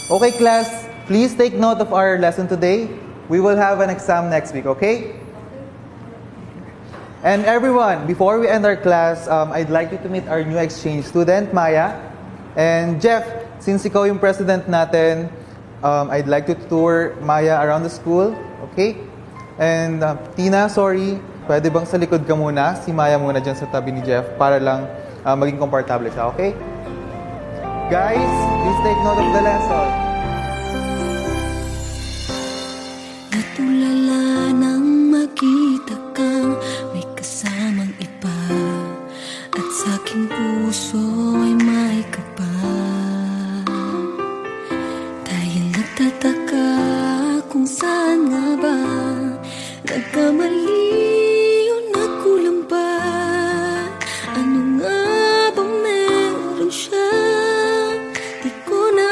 Okay, class, please take note of our lesson today. We will have an exam next week, okay? And everyone, before we end our class, I'd like you to meet our new exchange student, Maya. And Jeff, since ikaw yung president natin, I'd like to tour Maya around the school, okay? And Tina, sorry, pwede bang sa likod ka muna? Si Maya muna dyan sa tabi ni Jeff para lang maging komportable siya, okay? Guys, please take note of the lesson. Natulala nang makita kang may kasamang iba, at sa aking puso ay may kaba. Dahil nagtataka kung saan nga ba nagkamali o nagkulang ba. Ano nga bang meron siya? Di ko na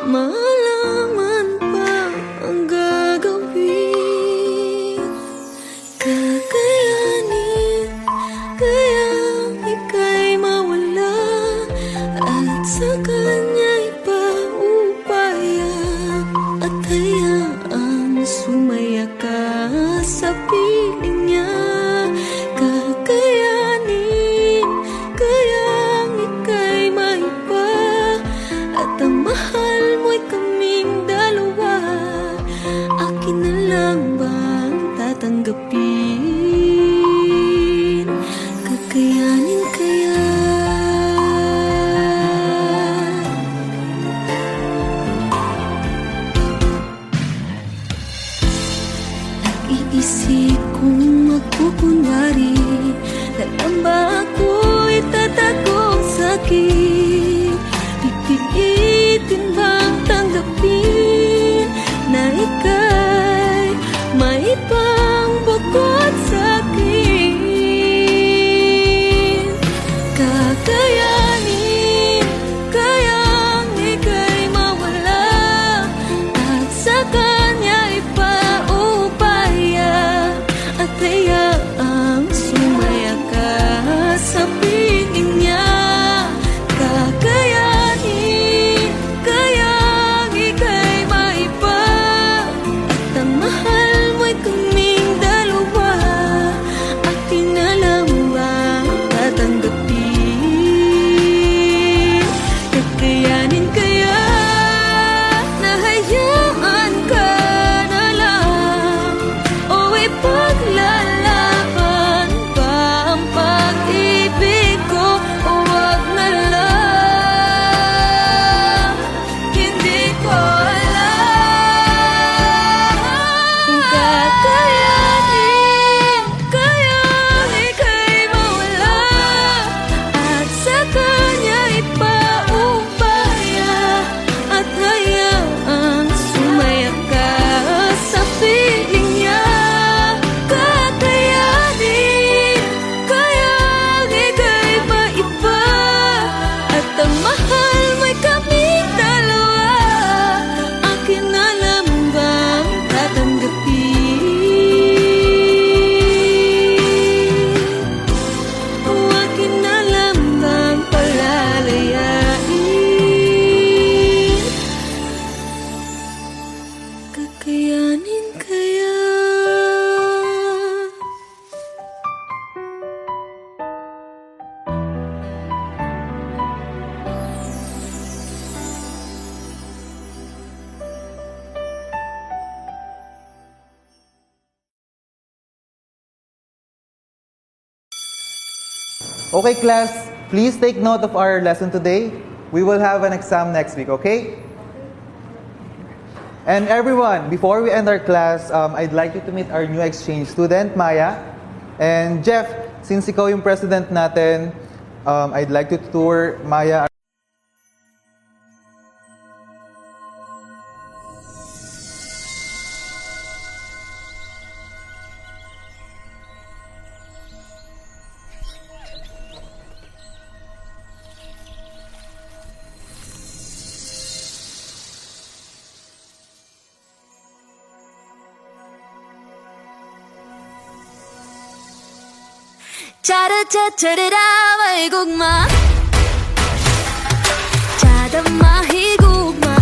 malaman pa ang gagawin. Kakayanin kaya ika'y mawala, at sa kanya ipaupaya, at hayaang sumaya ka sa piling niya. Kakayanin kayang ika'y maiba, at ang mahal mo'y kaming dalawa. Akin na lang bang tatanggapin? Kakayanin kaya? Nag-iisip kung magkukunwari na lang ba ako'y tatagong sakit. Pipilitin bang tanggapin na ika'y may ibang bukod sa'kin? Kakayanin kayang ika'y mawala, at sa kanya ipaupaya, at hayaang sumaya ka sa piling niya. Kakayanin kayang ika'y maiba, at ang mahal mo'y kaming dalawa. Akin na lang bang tatanggapin? Kakayanin kaya na hayaan ka na lang, o ipaglalaban pa ang pag-ibig ko? O wag na lang, hindi ko alam. Kung kakayanin kayang ika'y mawala, at sa kanya ipaupaya, at hayaang sumaya ka sa piling niya. Kakayanin kayang ika'y maiba, at ang mahal mo'y kaming dalawa. Akin na lang bang tatanggapin? O akin na lang bang palalayain? Kakayanin kaya? Okay, class, please take note of our lesson today. We will have an exam next week, okay? And everyone, before we end our class, I'd like you to meet our new exchange student, Maya. And Jeff, since ikaw yung president natin, I'd like to tour Maya. Cha-da-cha-cha-da-da, may gugma. Cha-da mahigugma.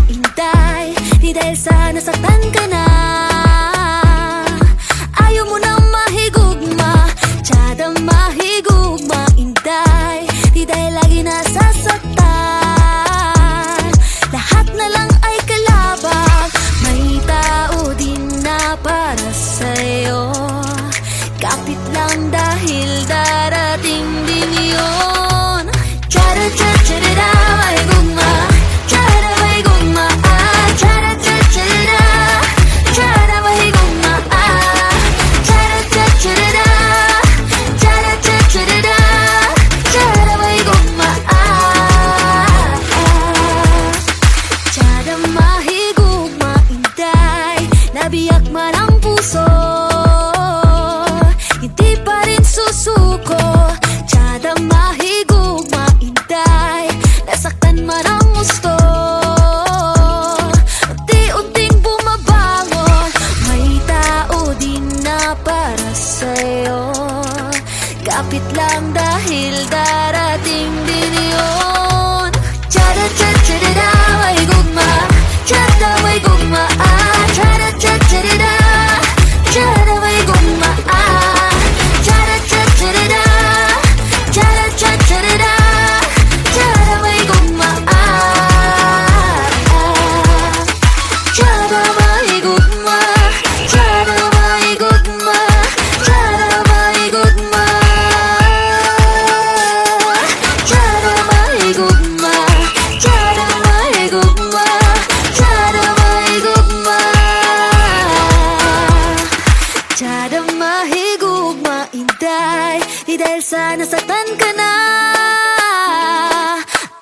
minsan nasaktan ka na.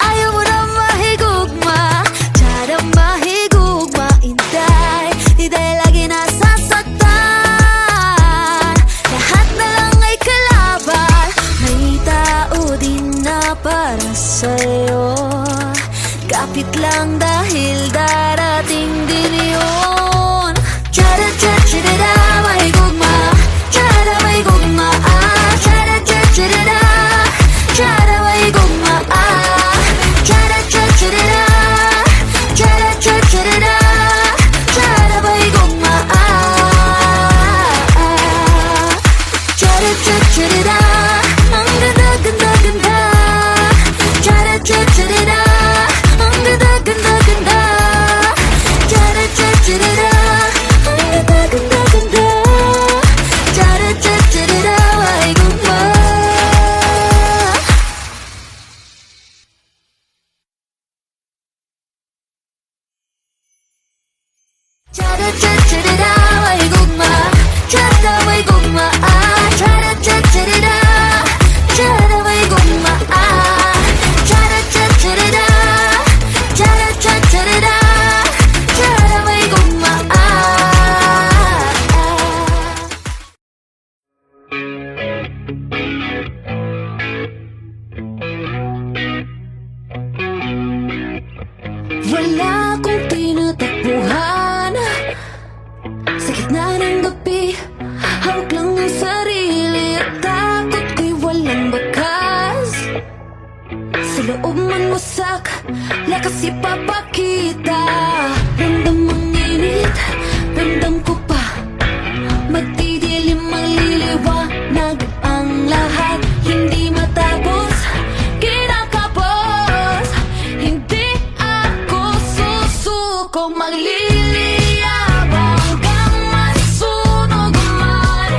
Ayaw mo na mahigugma, tsara mahigugma. Inday, di dahil lagi nasasaktan. Lahat na lang ay kalaban, may tao din na para sa'yo. Kapit lang dahil darating din yun. Tsara tsara tsara mahigugma, tsara mahigugma. Tsara tsara tsara, tsara mahigugma. Tsara tsara tsara, tsara tsara tsara, tsara mahigugma. Tsara tsara tsara, ang ganda ganda ganda. Tsara tsara tsara, ang ganda ganda ganda. Tsara tsara tsara, ang ganda ganda ganda. Tsara tsara tsara, mahigugma. Tsara tsara tsara, mahigugma. Tsara mahigugma. Tsara tsara tsara, tsara mahigugma. Tsara tsara tsara, tsara tsara tsara, tsara mahigugma. Wala akong tinatakbuhan sa gitna ng gabi. Hawak lang ang sarili at takot ko'y walang bakas. Sa loob man wasak, lakas ipapakita. Ramdam ang init, ramdam ko pa. Magdidilim ang liliwanag ang lahat. Hindi matapos, kinakapos. Hindi ako susuko, magliliyab hanggang masunog man.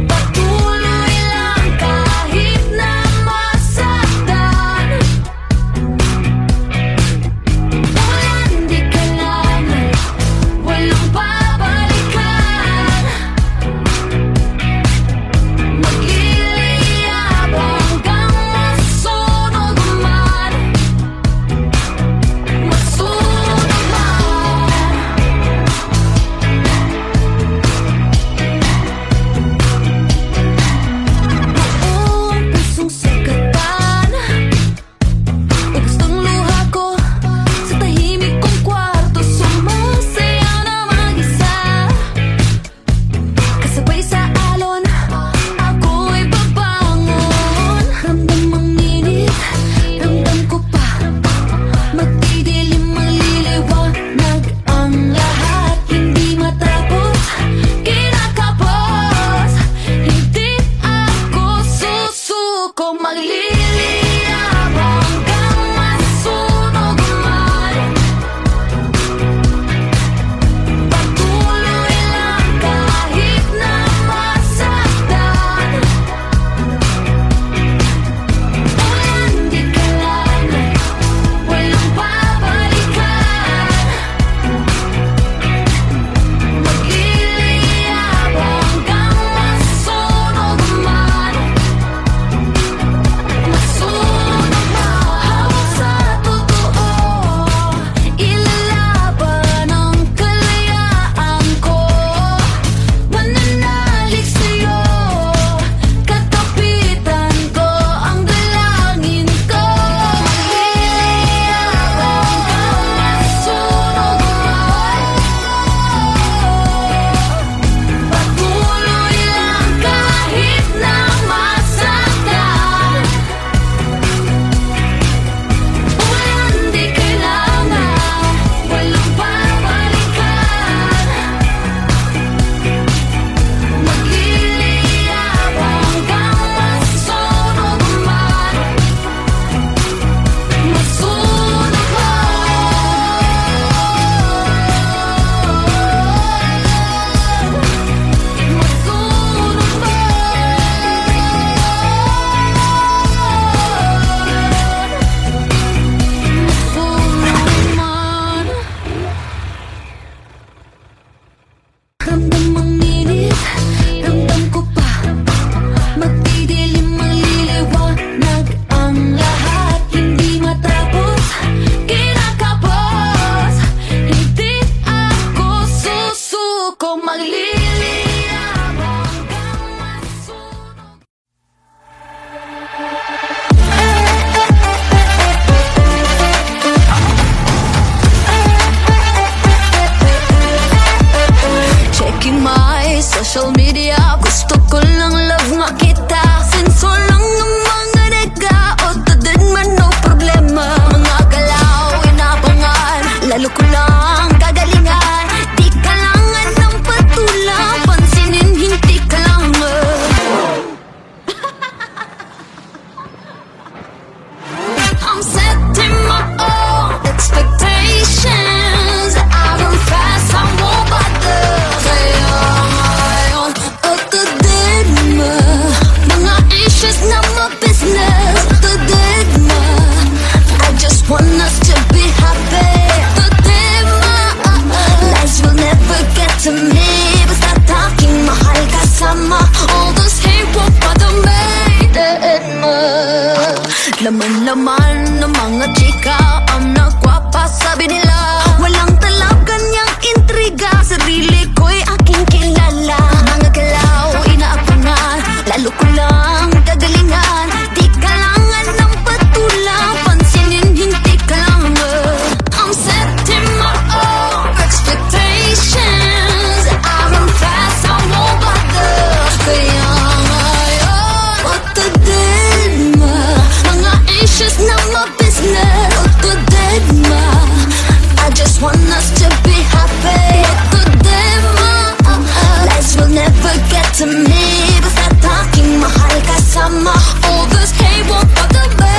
Patuloy lang kahit na masaktan. Wala, hindi kailangan Ang laman ng mga chika ang nagwapa, sabi nila. Walang talab, kanyang intriga. Sarili ko'y aking kilala. Mga galaw, inaapangan. Lalo ko lang gagalingan. Di kailangan ng patulang. Pansinin, hindi ka lang. I'm setting my own expectations. I run fast, I won't bother. Kaya ngayon, what the deadma? Mga issues na my business. What the deadma? I just want us to be happy. What the deadma? Lies will never get to me. Basta talking mahal kasama. All this hate won't bother me.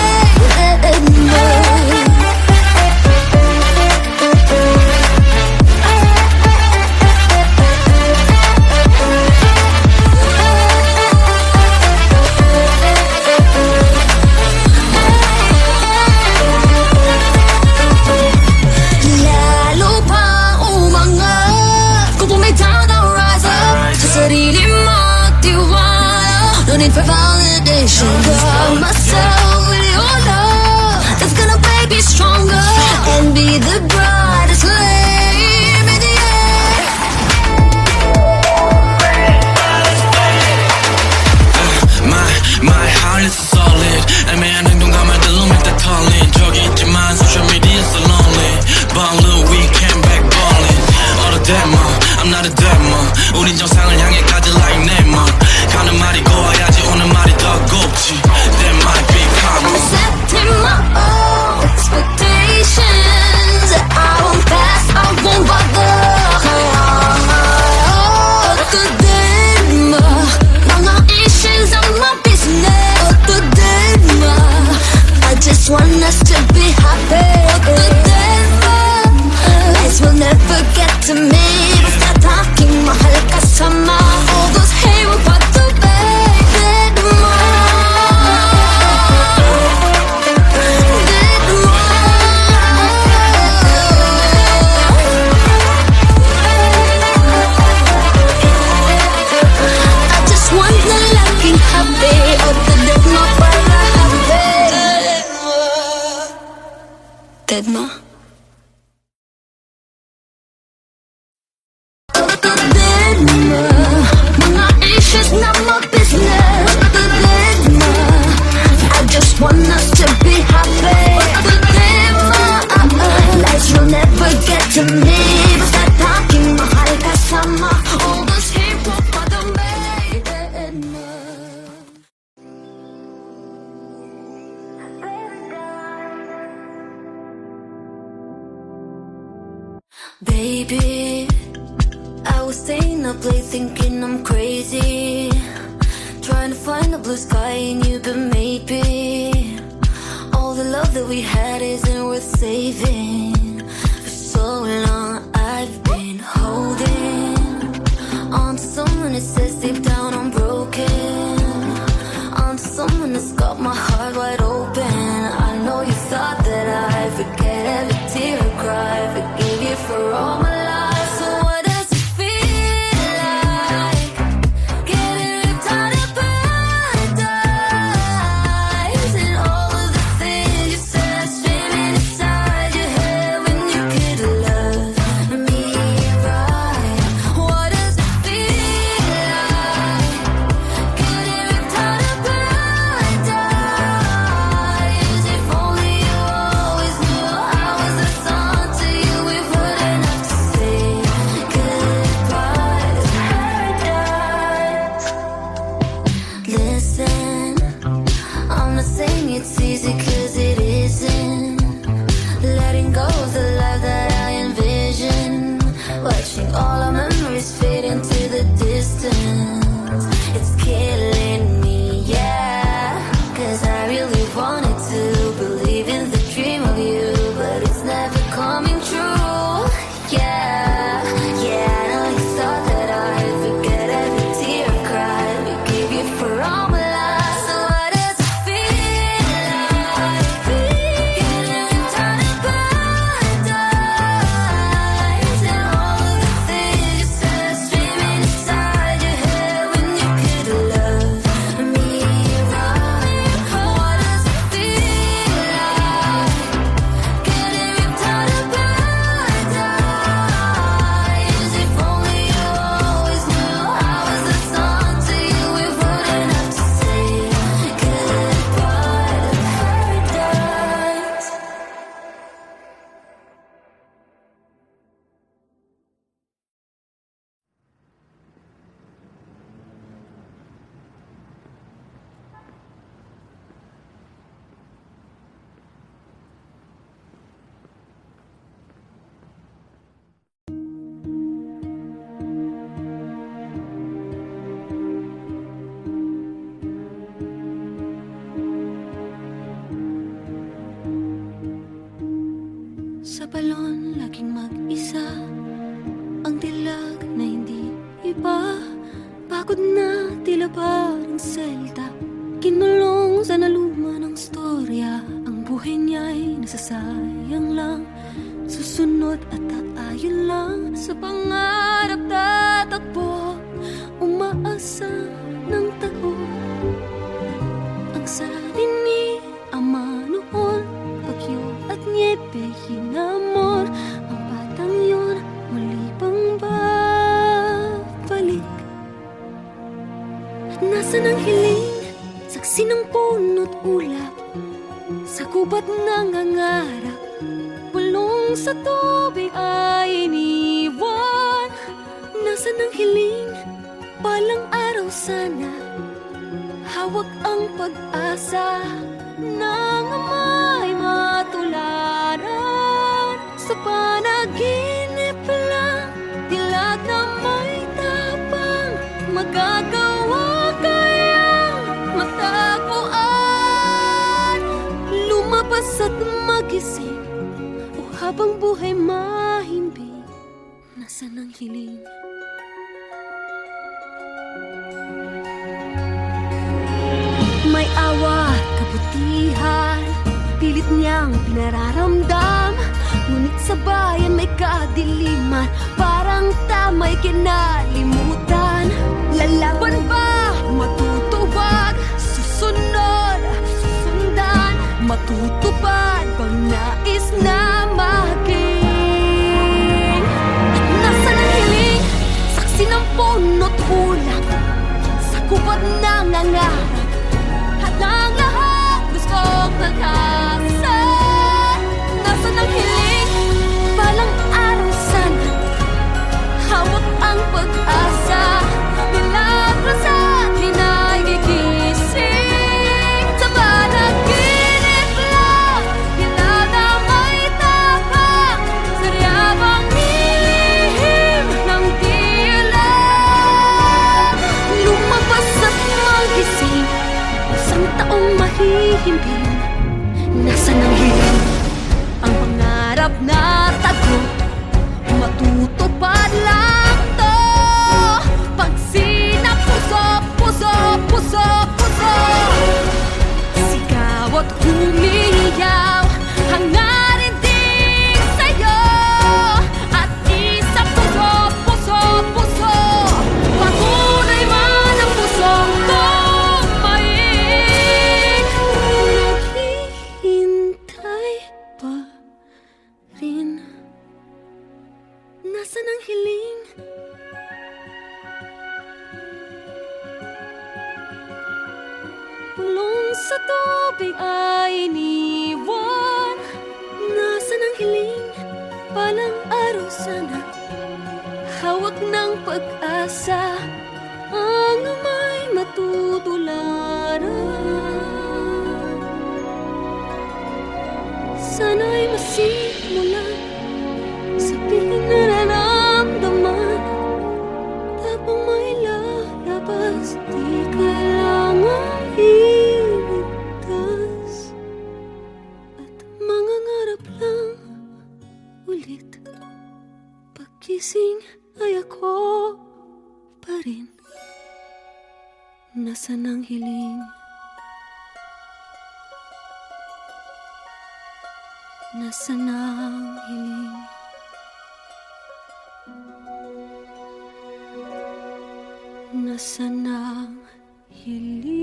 Lalo pa umangat. Kung pumitang na rise up. Sa sarili magtiwala. No need for validation. Got myself with your love. That's gonna make me stronger. And be the brightest flame in the air. My heart is solid. 애매한 행동감을 들으면 다 털린 적이 있지만 social media so lonely. But look, we came back balling. All the demo, I'm not a demo. 우린 정상을 향해 가지 like Nemo. 가는 말이 고와야지 오는 말이 더 곱지. That might be common. Setting my own expectations. I won't pass, I won't bother. The deadma, mga issues are my business. The deadma, I just want us to be happy. The deadma, lies will never get to me. Basta talking mahal kasama. All those hate will bother me. Deadma. I just want the looking happy. Oh, the deadma para happy. Deadma. Oh, the deadma. Mga issues na my business. The deadma. I just want us to be happy. The deadma. Lies will never get to me. Basta talking mahal kasama. All those hate won't bother me. Deadma. Baby, I was staying up late thinking I'm crazy. Trying to find the blue sky and you, but maybe all the love that we had isn't worth saving. For so long I've been holding on to someone that says deep down I'm broken. On to someone that's got my heart wide open. I know you thought that I'd forget every tear I cried. Forgive you for all my lies. So what does it feel like? Getting ripped out of paradise. And all of the things you said screaming inside your head when you could have loved me right. What does it feel like? Sa balon, laging mag-isa, ang dilag na hindi iba. Pagod na, tila parang selda, kinulong sa naluma ng storya. Ang buhay niya'y nasasayang lang, susunod at aayon lang. Sa pangarap tatakbo, umaasa ng tago. Ang sabi ni Ama noon, bagyo at niebe hinamon. Ang batang yun muli pang babalik. At nasan ang hiling, saksi ng puno't ulap, sa gubat nangangarap, bulong sa tubig ay iniwan. Nasan ang hiling, palang araw sana, hawak ang pag-asa ng ama'y matularan. Sa panaginip lang, dilag na may tapang, magagawa kayang matagpuan. Lumabas at magising, o habang buhay mahimbing, nasan ang hiling? May awa at kabutihan, pilit niyang pinararamdam. Ngunit sa bayan may kadiliman, parang tama'y kinalimutan. Lalaban ba? Matutubag? Susunod? Susundan? Matutupad bang nais na maging? Nasaan ang hiling? Saksi ng puno't ulap, sa gubat nangangarap. Ang lahat gustong pag-asa. Nasaan ang hiling, palang araw sana, hawak ang pag-asa. Milagros at pinagigising, sa panaginip lang, dilag na may tapang, saryabang lihim ng dilag. Lumabas at magising, isang taong mahihimbing. Nasaan ang hiling, ang pangarap na tago, matutupad lang to. Pag sinapuso, puso, puso, puso, sigaw at humiyaw, hangarin din sa'yo. At isa puso, puso, puso, patunay man ang pusong ko. Nasaan ang hiling? Bulong sa tubig ay iniwan. Nasaan ang hiling? Palang araw sana, hawak ng pag-asa. Ang ama'y matutularan. Sana'y masimulan, sabihin na nararamdaman, tapang may lalabas, di kailangang iligtas. At mangangarap lang ulit, pagkising ay ako pa rin. Nasaan ang hiling? Nasaan ang hiling? Nasaan ang hiling?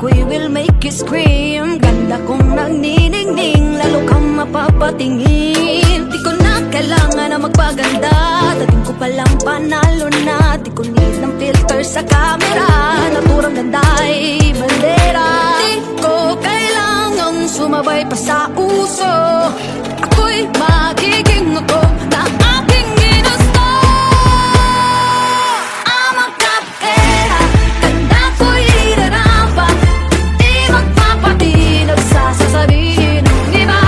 We will make you scream. Ganda kong nagniningning, lalo kang mapapatingin. Di ko na kailangan na magpaganda, dating ko palang panalo na. Di ko need ng filter sa camera. Naturang ganda'y bandera. Di ko kailangang sumabay pa sa uso. Ako'y magiging ako na aking ginusto. I'm a kapera, ganda ko'y irarapa. Di magpapatinag sa sasabihin ng iba.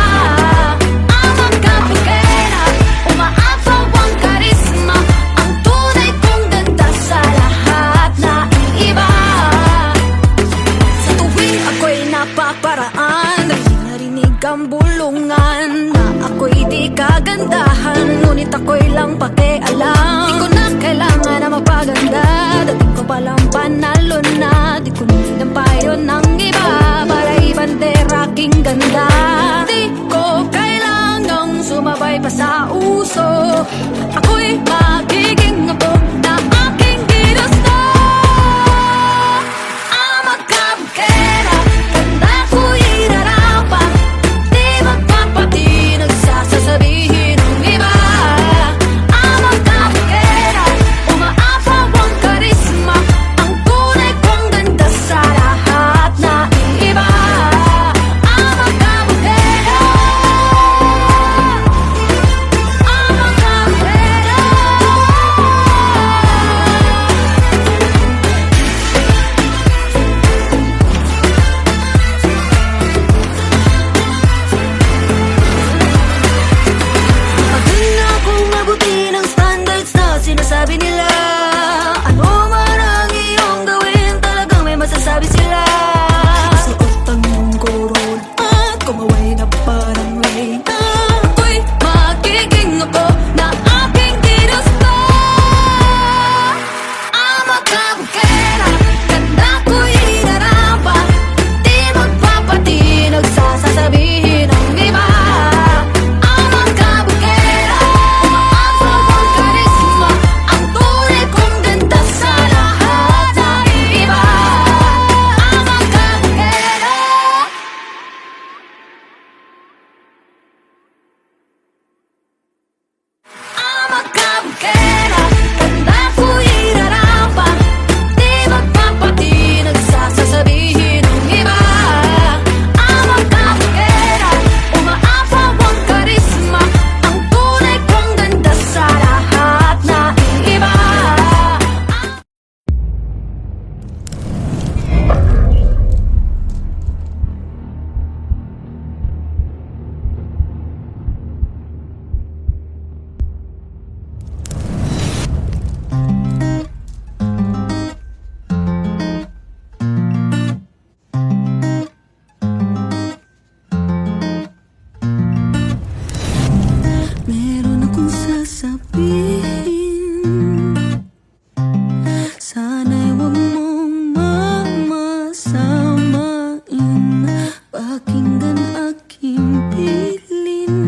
I'm a kapera, umaapaw ang karisma. Ang tunay kong ganda sa lahat na iba. Sa tuwing ako'y napaparaan, narinig ang bulungan na ako'y di kagandahan, ngunit ako'y lang pakialam. Di ko na kailangan na magpaganda, dating ko palang panalo na. Di ko need ang payo ng iba para ibandera aking ganda. Di ko kailangang sumabay pa sa uso. Ako'y magiging ako na aking ginusto. I'm a kapkera, ganda ko'y irarapa. Di magpapatinag sa sasabihin ng iba. I'm a kapkera, umaapaw ang karisma. Ang tunay kong ganda sa lahat na iba. I'm a kapkera, I'm a kapkera. Pagod na akong mabuti ng standards na sinasabi nila. Ano man ang iyong gawin, talagang may masasabi sila. Suot ang iyong goron at kumaway na parang Reyna. Ako'y magiging ako na aking ginusto. I'm a kapkera, ganda ko'y irarapa. Di magpapatinag sa sasabihin ng iba. I'm a kapkera, umaapaw ang karisma. Ang tunay kong ganda sa lahat na iba. I'm a kapkera. I'm a kapkera, ganda ko'y irarapa. Di magpapatinag sa sasabihin ng iba. I'm a kapkera, umaapaw ang karisma. Ang tunay kong ganda sa lahat na iba. Meron akong sasabihin, sana'y huwag mong mamasamain. Pakinggan aking pilin,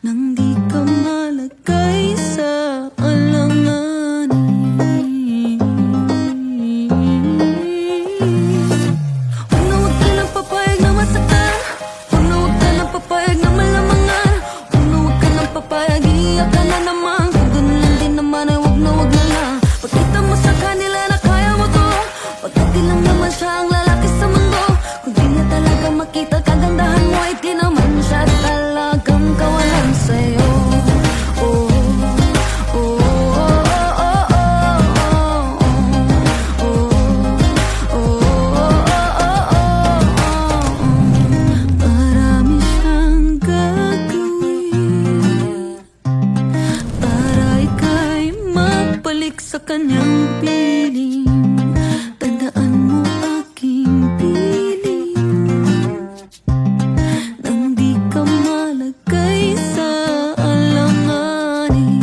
nang di ka malagay sa alanganin. Huwag ka nang papayag na masaktan. Huwag ka nang papayag na malamangan. Huwag ka nang papayag, iiyak ka na naman. Kung ganun lang din naman ay wag na lang. Pagkita mo sa kanila na kaya mo to, pagkati lang naman siya ang lalaki sa mundo. Kung di niya talaga makita kagandahan mo, ay di naman siya talagang kawalan sa'yo. Oh, oh, oh, oh, oh, oh, oh. Marami siyang gagawin para ika'y magbalik sa kanyang piling. Tandaan mo aking piling, nang di ka malagay sa alanganin.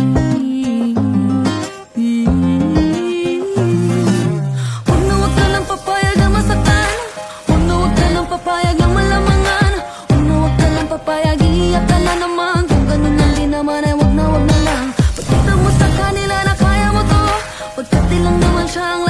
Huwag ka nang papayag na masaktan. Huwag ka nang papayag na malamangan. Huwag ka nang papayag, iiyak ka na naman. Kung ganun lang din naman ay wag na lang. Pagkita mo sa kanila na kaya mo to, pagkati lang naman siya ang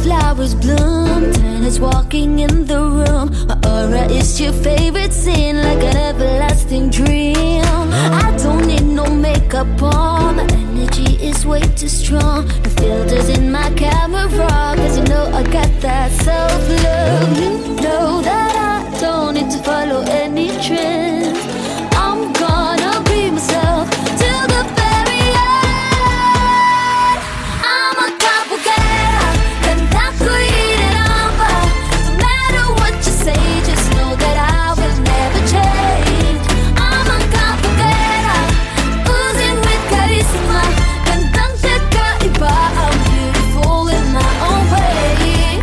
flowers bloom, tennis walking in the room. My aura is your favorite scene, like an everlasting dream. I don't need no makeup on, my energy is way too strong. No filters in my camera, cause you know I got that self-love. You know that I don't need to follow any trends. I'm gonna be myself till the very end. I'm a capoeira, cantando ireramba. No matter what you say, just know that I will never change. I'm a capoeira, oozing with charisma. Cantante kaiba, I'm beautiful in my own way.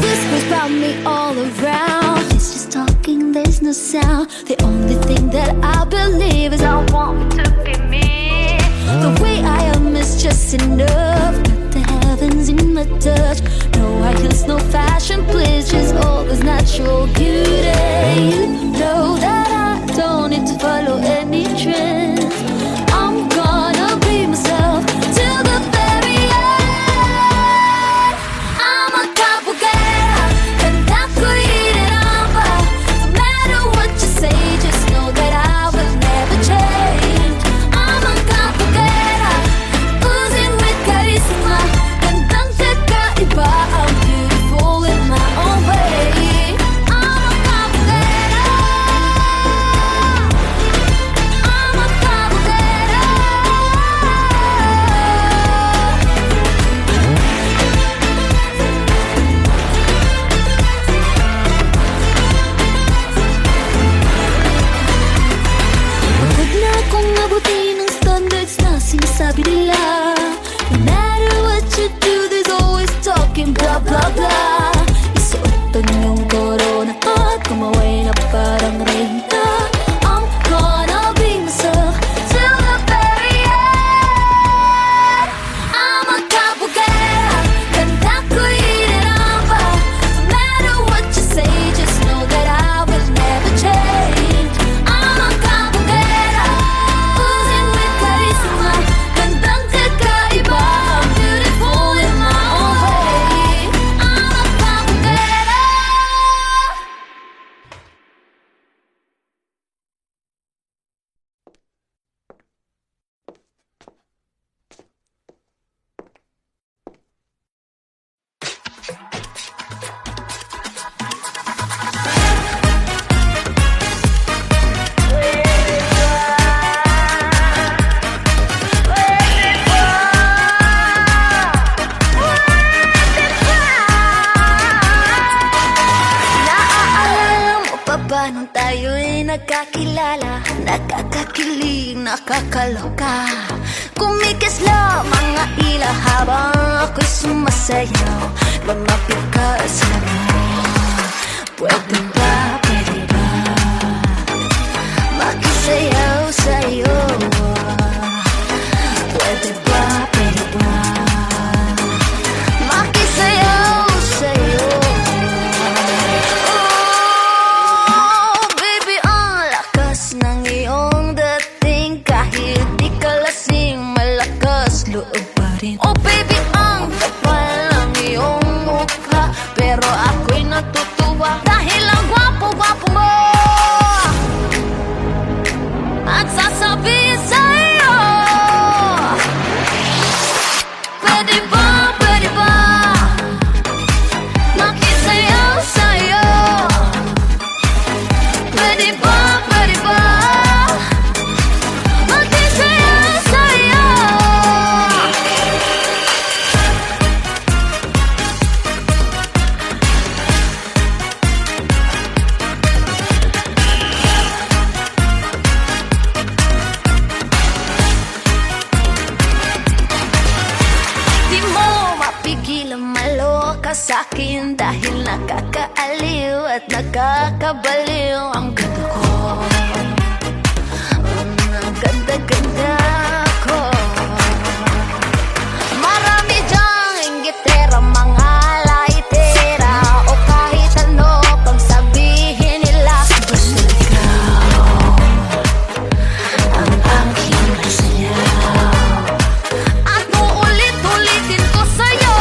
Whispers about me all around. It's just talking, there's no sound. The only thing that I believe is I want me to be me. The way I am is just enough. Got the heavens in my touch. No high heels, no fashion, please. Just all this natural beauty. You know that I don't need to follow any trends. I'm gonna be myself till the very end. I'm a capoeira, cantando ireramba. No matter what you say, just know that I will never change. I'm a capoeira, oozing with charisma. Cantante kaiba, I'm beautiful in my own way. I'm a capoeira. I'm a capoeira. Pagod na akong abutin ang standards na sinasabi nila. No matter what you do, there's always talking blah blah blah. Isuotan yung corona at kumaway na parang reyna. I'm gonna be myself till the very end. I'm a capoeira, cantando ireramba. No matter what you say, just know that I will never change. I'm a capoeira, oozing with charisma. Cantante kaiba, I'm beautiful in my own way. I'm a capoeira. Naaalala mo pa ba nung tayo'y nagkakilala? Nakakakilig, nakakaloka. Kumikisla mga ila habang ako'y sumasayaw. Lumapit ka sa mo. Pwede ba, pwede ba makisayaw sa'yo? Pwede ba, pwede ba makisayaw sa'yo? Oh, baby, ang lakas ng iyong dating. Kahit di ka lasing, malakas loob pa rin. Oh, baby, ang kapal ng iyong mukha. Pero ako'y natutuwa dahil ang gwapo-gwapo mo. At sasabihin sa'yo, pwede ba makisayaw sa'yo? Pwede ba makisayaw sa'yo? Di mo mapigil ang maloka sa'kin dahil nakakaaliw at nakakabaliw ang ganda ko. Ang ganda-ganda ko. Marami dyang inggitera, mga laitera, o kahit ano pang sabihin nila. Basta ikaw ang aking masayaw. At uulit-ulitin ko sa'yo.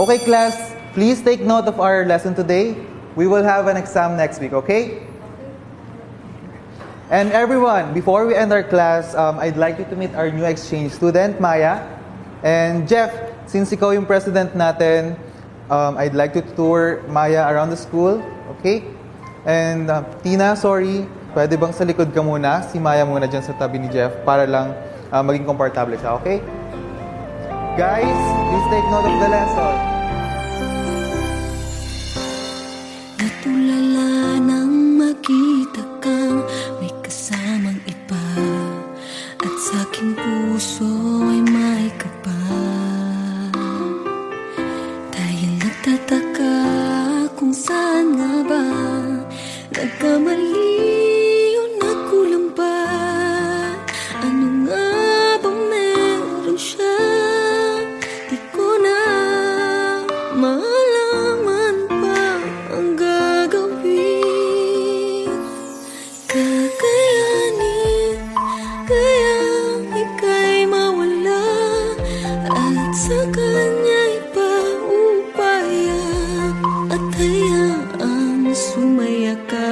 Okay, class, please take note of our lesson today. We will have an exam next week, okay? And everyone, before we end our class, I'd like you to meet our new exchange student, Maya. And Jeff, since ikaw yung president natin, I'd like to tour Maya around the school, okay? And Tina, sorry, pwede bang sa likod ka muna? Si Maya muna dyan sa tabi ni Jeff para lang maging komportable siya, okay? Guys, please take note of the lesson. Natulala nang makita kang may kasamang iba, at sa aking puso ay may kaba. Dahil nagtataka kung saan nga ba nagkamali o nagkulang ba. Ano nga bang meron siya? Di ko na malaman pa ang gagawin. Kakayanin kaya ika'y mawala, at sa kanya ipaupaya, at hayaang sumaya ka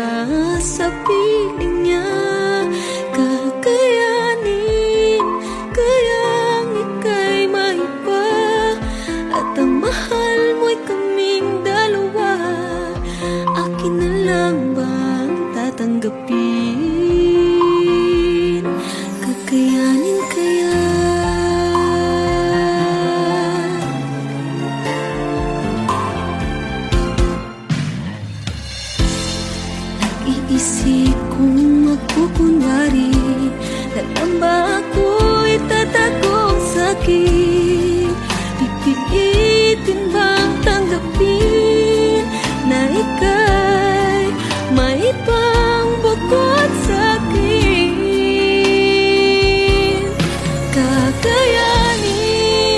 sa piling niya. Kakayanin kayang ika'y maiba, at ang mahal mo'y kaming dalawa. Akin na lang bang tatanggapin? Kakayanin kaya? Nag-iisip kung magkukunwari na ang ba ako'y tatago ang sakit. Pipilitin bang tanggapin na ika'y may ibang bukod sa'kin? Kakayanin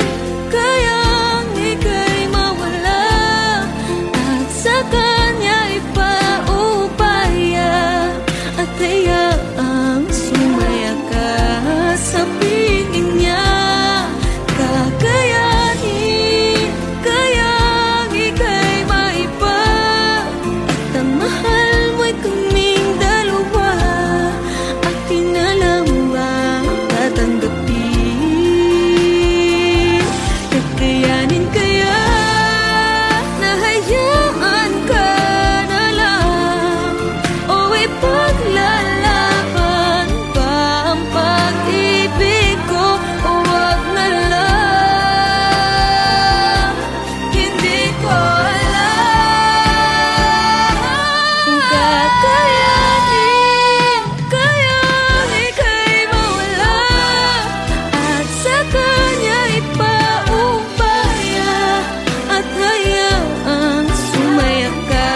kayang ika'y mawala, at sa kanya ipaupaya, at hayaang sumaya ka sa piling niya. Kakayanin kayang ika'y maiba, at ang mahal mo'y kaming dalawa. Akin na lang bang tatanggapin? Kakayanin kaya na hayaan ka na lang, o ipaglalaban pa ang pag-ibig ko? O wag na lang, hindi ko alam. Kung kakayanin kayang ika'y mawala, at sa kanya ipaubaya, at hayaang sumaya ka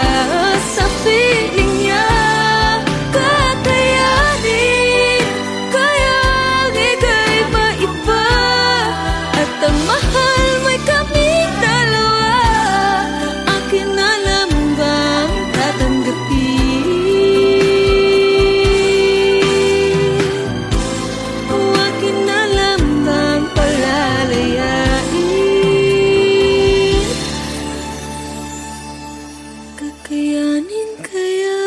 sa piling niya. Kakayanin kayang ika'y maiba, at ang mahal mo'y kaming dalawa. Akin na lang bang tatanggapin? O akin na lang bang palalayain? Kakayanin kaya?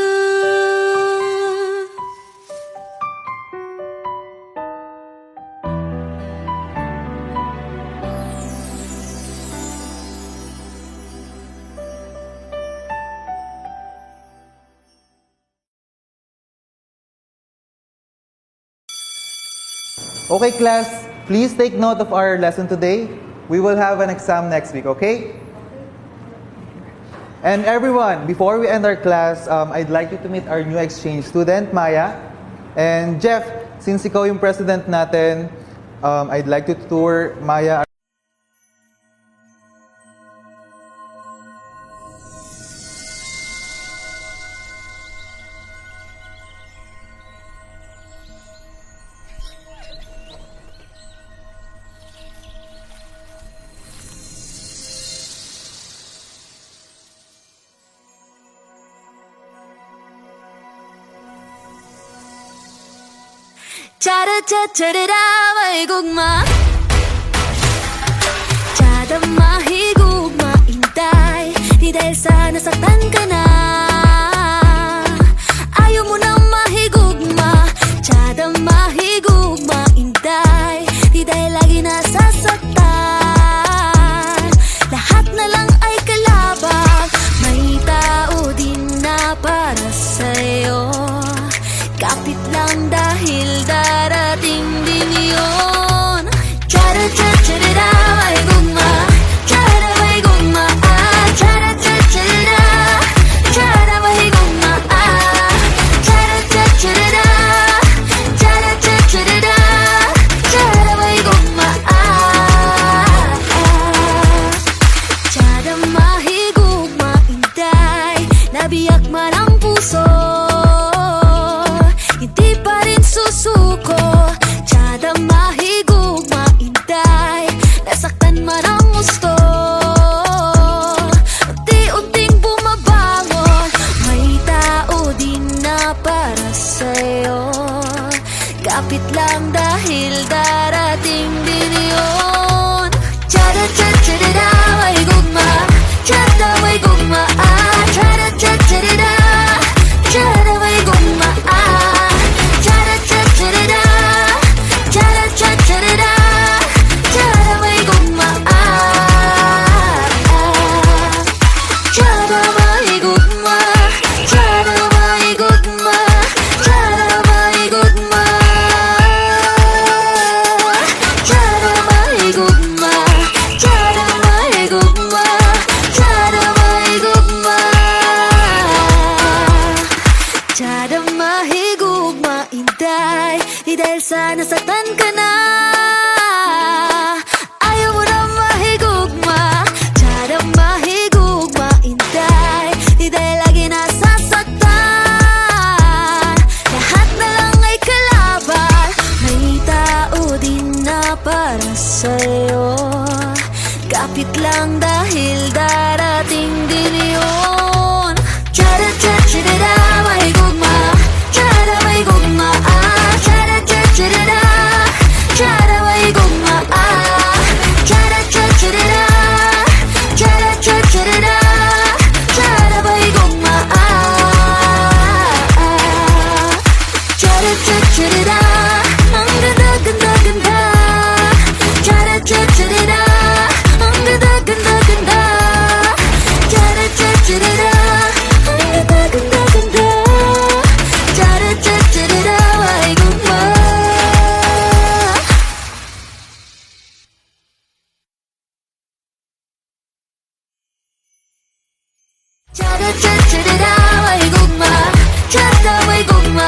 Okay, class, please take note of our lesson today. We will have an exam next week, okay? And everyone, before we end our class, I'd like you to meet our new exchange student, Maya. And Jeff, since ikaw yung president natin, I'd like to tour Maya. Cha-da-cha-cha-da-da, may gugma. Cha-da mahigugma, dahil sa nasaktan ka na. Ayaw mo nang mahigugma, tiyada mahigugma, inday. Di dahil lagi nasasaktan, lahat na lang ay kalabang. May tao din na para sa'yo, kapit lang dahil darating din yun. Tiyada tiyada may gugma, tiyada may gugma, tiyada tiyada, tiyada may gugma, tiyada tiyada, tiyada tiyada, tiyada may gugma, tiyada mahigugma, inday. Nabiyak man ang puso, hindi pa rin susuko. Tiyada mahigugma, inday. Nasaktan man ang gusto, unti-unting bumabangon. May tao din na para sa'yo, kapit lang dahil darating din yun. Tiyada tiyada may gugma, tiyada may gugma, tiyada tiyada, tiyada may gugma, tiyada tiyada, tiyada tiyada, tiyada may gugma, tiyada may gugma, tiyada may gugma, tiyada may gugma, tiyada may gugma, tiyada may gugma, tiyada may gugma, tiyada mahigugma, inday. Di dahil sa nasaktan ka na, ayaw mo na mahigugma, tiyada mahigugma, inday. Di dahil lagi nasasaktan, lahat na lang ay kalaban. May tao din na para sa'yo, kapit lang dahil darating din yun. Tiyada tiyada may gugma, tiyada may gugma, tiyada tiyada, tiyada may gugma, tiyada tiyada, tiyada tiyada, tiyada may gugma, tiyada tiyada. Ang ganda ganda ganda, tiyada tiyada, ang ganda ganda ganda, tiyada tiyada, ang ganda ganda ganda, tiyada tiyada may gugma. Tiyada tiyada may gugma, tiyada may gugma,